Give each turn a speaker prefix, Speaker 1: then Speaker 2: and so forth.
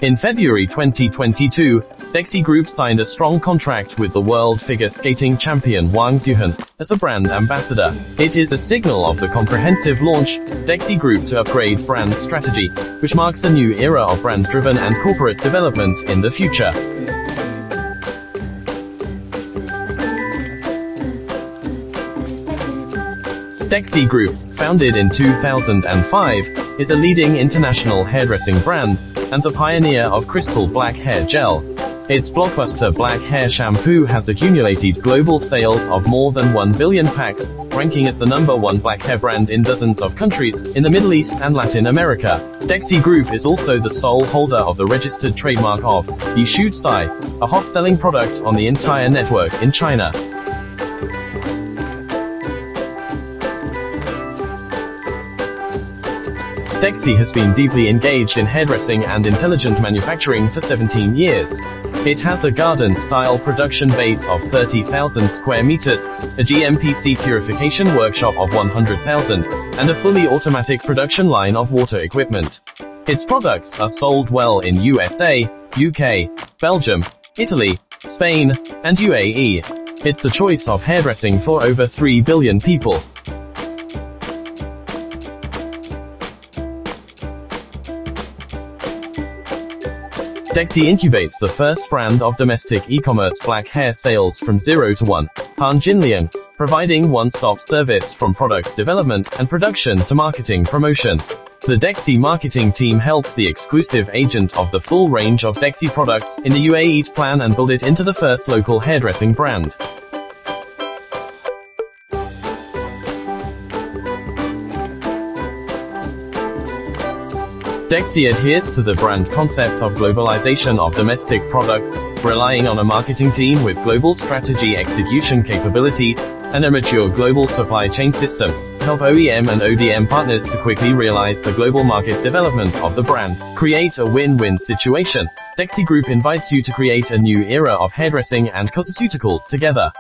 Speaker 1: In February 2022, dexe Group signed a strong contract with the world figure skating champion Wang Zuhan as a brand ambassador. It is a signal of the comprehensive launch, dexe Group to upgrade brand strategy, which marks a new era of brand-driven and corporate development in the future. dexe Group, founded in 2005, is a leading international hairdressing brand and the pioneer of crystal black hair gel. Its blockbuster black hair shampoo has accumulated global sales of more than 1 billion packs, ranking as the #1 black hair brand in dozens of countries in the Middle East and Latin America. dexe Group is also the sole holder of the registered trademark of Yi Shu Cai, a hot-selling product on the entire network in China. dexe has been deeply engaged in hairdressing and intelligent manufacturing for 17 years. It has a garden-style production base of 30,000 square meters, a GMP purification workshop of 100,000, and a fully automatic production line of water equipment. Its products are sold well in USA, UK, Belgium, Italy, Spain, and UAE. It's the choice of hairdressing for over 3 billion people. dexe incubates the first brand of domestic e-commerce black hair sales from 0 to 1, Han Jinliang, providing one-stop service from product development and production to marketing promotion. The dexe marketing team helped the exclusive agent of the full range of dexe products in the UAE to plan and build it into the first local hairdressing brand. dexe adheres to the brand concept of globalization of domestic products, relying on a marketing team with global strategy execution capabilities and a mature global supply chain system to help OEM and ODM partners to quickly realize the global market development of the brand. Create a win-win situation. dexe Group invites you to create a new era of hairdressing and cosmeceuticals together.